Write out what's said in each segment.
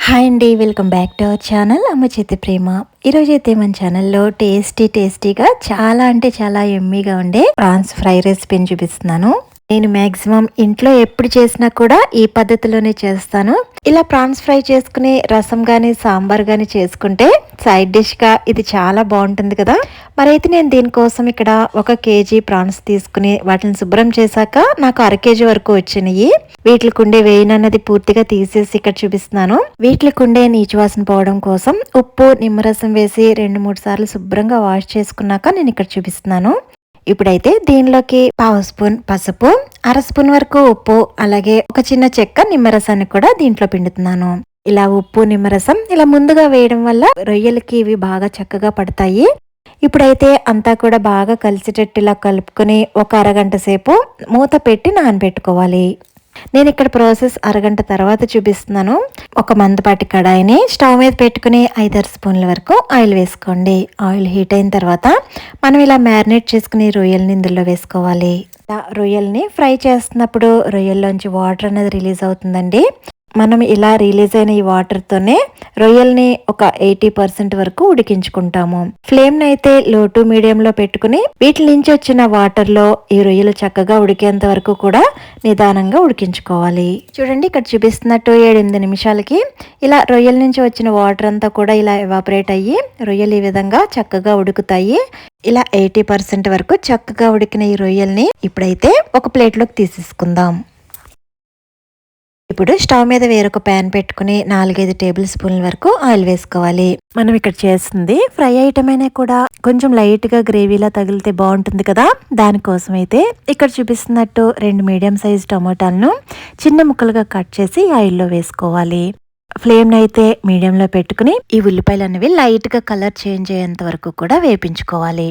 Hi అండి, welcome back to our channel అమ్మ చేతి ప్రేమ. ఈరోజు అయితే మన ఛానల్లో టేస్టీగా చాలా అంటే చాలా ఎమ్మీగా ఉండే ప్రాన్స్ ఫ్రై రెసిపీని చూపిస్తున్నాను. నేను మ్యాక్సిమం ఇంట్లో ఎప్పుడు చేసినా కూడా ఈ పద్ధతిలోనే చేస్తాను. ఇలా ప్రాన్స్ ఫ్రై చేసుకుని రసం కానీ సాంబార్ కానీ చేసుకుంటే సైడ్ డిష్గా ఇది చాలా బాగుంటుంది కదా. మరైతే నేను దీనికోసం ఇక్కడ 1 కేజీ ప్రాన్స్ తీసుకుని వాటిని శుభ్రం చేశాక నాకు 1/2 కేజీ వరకు వచ్చినాయి. వీటికి ఉండే వేయినన్నది పూర్తిగా తీసేసి ఇక్కడ చూపిస్తున్నాను. వీటికి ఉండే నీచు వాసన పోవడం కోసం ఉప్పు నిమ్మరసం వేసి 2-3 సార్లు శుభ్రంగా వాష్ చేసుకున్నాక నేను ఇక్కడ చూపిస్తున్నాను. ఇప్పుడైతే దీనిలోకి 1/2 స్పూన్ పసుపు, 1/2 స్పూన్ వరకు ఉప్పు, అలాగే ఒక చిన్న చెక్క నిమ్మరసాన్ని కూడా దీంట్లో పిండుతున్నాను. ఇలా ఉప్పు నిమ్మరసం ఇలా ముందుగా వేయడం వల్ల రొయ్యలకి ఇవి బాగా చక్కగా పడతాయి. ఇప్పుడైతే అంతా కూడా బాగా కలిసేటట్టు ఇలా కలుపుకొని ఒక అరగంట సేపు మూత పెట్టి నానబెట్టుకోవాలి. నేను ఇక్కడ ప్రాసెస్ అరగంట తర్వాత చూపిస్తున్నాను. ఒక మందపాటి కడాయిని స్టవ్ మీద పెట్టుకుని 5-6 స్పూన్ల వరకు ఆయిల్ వేసుకోండి. ఆయిల్ హీట్ అయిన తర్వాత మనం ఇలా మ్యారినేట్ చేసుకుని రొయ్యల్ని ఇందులో వేసుకోవాలి. రొయ్యల్ని ఫ్రై చేస్తున్నప్పుడు రొయ్యల్లోంచి వాటర్ అనేది రిలీజ్ అవుతుందండి. మనం ఇలా రిలీజ్ అయిన ఈ వాటర్తోనే రొయ్యల్ని ఒక 80% వరకు ఉడికించుకుంటాము. ఫ్లేమ్ని అయితే లో టు మీడియంలో పెట్టుకుని వీటి నుంచి వచ్చిన వాటర్లో ఈ రొయ్యలు చక్కగా ఉడికేంత వరకు కూడా నిదానంగా ఉడికించుకోవాలి. చూడండి, ఇక్కడ చూపిస్తున్నట్టు 7-8 నిమిషాలకి ఇలా రొయ్యల నుంచి వచ్చిన వాటర్ అంతా కూడా ఇలా ఎవాపరేట్ అయ్యి రొయ్యలు ఈ విధంగా చక్కగా ఉడుకుతాయి. ఇలా 80% వరకు చక్కగా ఉడికిన ఈ రొయ్యల్ని ఇప్పుడైతే ఒక ప్లేట్లోకి తీసేసుకుందాం. ఇప్పుడు స్టవ్ మీద వేరొక ప్యాన్ పెట్టుకుని 4-5 టేబుల్ స్పూన్ల వరకు ఆయిల్ వేసుకోవాలి. మనం ఇక్కడ చేస్తుంది ఫ్రై ఐటమ్ అయినా కూడా కొంచెం లైట్ గా గ్రేవీలా తగిలితే బాగుంటుంది కదా. దానికోసం అయితే ఇక్కడ చూపిస్తున్నట్టు 2 మీడియం సైజ్ టమోటాలను చిన్న ముక్కలుగా కట్ చేసి ఆయిల్లో వేసుకోవాలి. ఫ్లేమ్ అయితే మీడియంలో పెట్టుకుని ఈ ఉల్లిపాయలు అనేవి లైట్ గా కలర్ చేంజ్ అయ్యేంత వరకు కూడా వేపించుకోవాలి.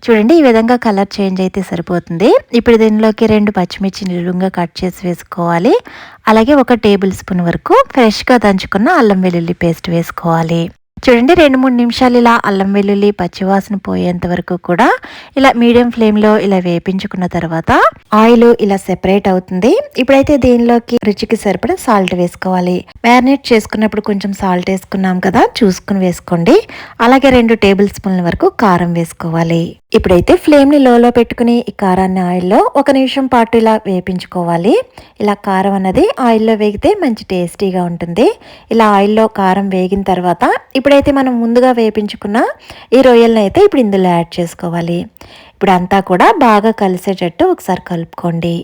చూడండి, ఈ విధంగా కలర్ చేంజ్ అయితే సరిపోతుంది. ఇప్పుడు దీనిలోకి 2 పచ్చిమిర్చి నిలువుగా కట్ చేసి వేసుకోవాలి. అలాగే 1 టేబుల్ స్పూన్ వరకు ఫ్రెష్ గా దంచుకున్న అల్లం వెల్లుల్లి పేస్ట్ వేసుకోవాలి. చూడండి, 2-3 నిమిషాలు ఇలా అల్లం వెల్లుల్లి పచ్చివాసన పోయేంత వరకు కూడా ఇలా మీడియం ఫ్లేమ్ లో ఇలా వేపించుకున్న తర్వాత ఆయిల్ ఇలా సెపరేట్ అవుతుంది. ఇప్పుడైతే దీనిలోకి రుచికి సరిపడా సాల్ట్ వేసుకోవాలి. మ్యారినేట్ చేసుకున్నప్పుడు కొంచెం సాల్ట్ వేసుకున్నాం కదా, చూసుకుని వేసుకోండి. అలాగే 2 టేబుల్ స్పూన్ల వరకు కారం వేసుకోవాలి. ఇప్పుడైతే ఫ్లేమ్ ని లోలో పెట్టుకుని ఈ కారాన్ని ఆయిల్లో 1 నిమిషం పాటు ఇలా వేపించుకోవాలి. ఇలా కారం అన్నది ఆయిల్లో వేగితే మంచి టేస్టీగా ఉంటుంది. ఇలా ఆయిల్లో కారం వేగిన తర్వాత ఇప్పుడైతే మనం ముందుగా వేపించుకున్న ఈ రొయ్యలను అయితే ఇప్పుడు ఇందులో యాడ్ చేసుకోవాలి. ఇప్పుడు అంతా కూడా బాగా కలిసేటట్టు ఒకసారి కలుపుకోండి.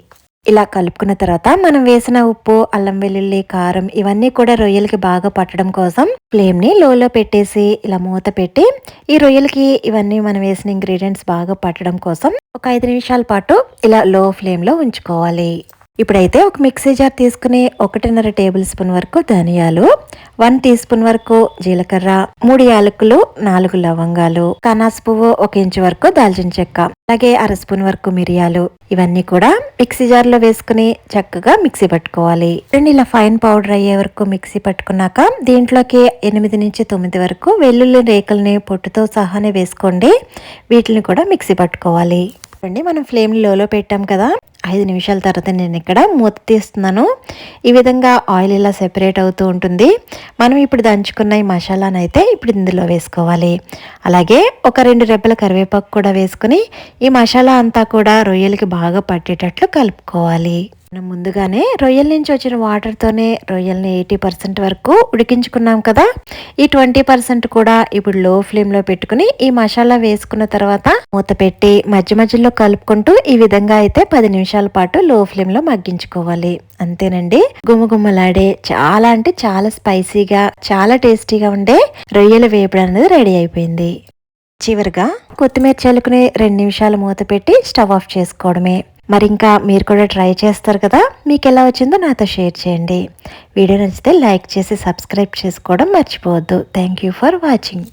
ఇలా కలుపుకున్న తర్వాత మనం వేసిన ఉప్పు, అల్లం వెల్లుల్లి, కారం ఇవన్నీ కూడా రొయ్యలకి బాగా పట్టడం కోసం ఫ్లేమ్ ని లోలో పెట్టేసి ఇలా మూత పెట్టి ఈ రొయ్యలకి ఇవన్నీ మనం వేసిన ఇంగ్రీడియంట్స్ బాగా పట్టడం కోసం ఒక 5 నిమిషాల పాటు ఇలా లో ఫ్లేమ్ లో ఉంచుకోవాలి. ఇప్పుడైతే ఒక మిక్సీ జార్ తీసుకుని 1.5 టేబుల్ స్పూన్ వరకు ధనియాలు, 1 టీ స్పూన్ వరకు జీలకర్ర, 3 యాలకులు, 4 లవంగాలు, కనాస పువ్వు 1 ఇంచు వరకు దాల్చిన చెక్క, అలాగే 1/2 స్పూన్ వరకు మిరియాలు ఇవన్నీ కూడా మిక్సీ జార్ లో వేసుకుని చక్కగా మిక్సీ పట్టుకోవాలి. ఇలా ఫైన్ పౌడర్ అయ్యే వరకు మిక్సీ పట్టుకున్నాక దీంట్లోకి 8-9 వరకు వెల్లుల్లి రేకుల్ని పొట్టుతో సహానే వేసుకోండి. వీటిని కూడా మిక్సీ పట్టుకోవాలి. మనం ఫ్లేమ్ లోలో పెట్టాం కదా, 5 నిమిషాల తర్వాత నేను ఇక్కడ మూత తీస్తున్నాను. ఈ విధంగా ఆయిల్ ఇలా సెపరేట్ అవుతూ ఉంటుంది. మనం ఇప్పుడు దంచుకున్న ఈ మసాలాను అయితే ఇప్పుడు ఇందులో వేసుకోవాలి. అలాగే ఒక 2 రెబ్బల కరివేపాకు కూడా వేసుకుని ఈ మసాలా అంతా కూడా రొయ్యలకి బాగా పట్టేటట్లు కలుపుకోవాలి. మనం ముందుగానే రొయ్యల నుంచి వచ్చిన వాటర్తోనే రొయ్యల్ని 80% వరకు ఉడికించుకున్నాం కదా. ఈ 20% కూడా ఇప్పుడు లో ఫ్లేమ్ లో పెట్టుకుని ఈ మసాలా వేసుకున్న తర్వాత మూత పెట్టి మధ్య మధ్యలో కలుపుకుంటూ ఈ విధంగా అయితే 10 నిమిషాల పాటు లో ఫ్లేమ్ లో మగ్గించుకోవాలి. అంతేనండి, గుమగుమలాడే చాలా అంటే చాలా స్పైసీగా చాలా టేస్టీగా ఉండే రొయ్యల వేపుడు అనేది రెడీ అయిపోయింది. చివరిగా కొత్తిమీర చల్లుకుని 2 నిమిషాలు మూత పెట్టి స్టవ్ ఆఫ్ చేసుకోవడమే. మరి ఇంకా మీరు కూడా ట్రై చేస్తారు కదా. మీకు ఎలా వచ్చిందో నాతో షేర్ చేయండి. వీడియో నచ్చితే లైక్ చేసి సబ్స్క్రైబ్ చేసుకోవడం మర్చిపోవద్దు. Thank you for watching.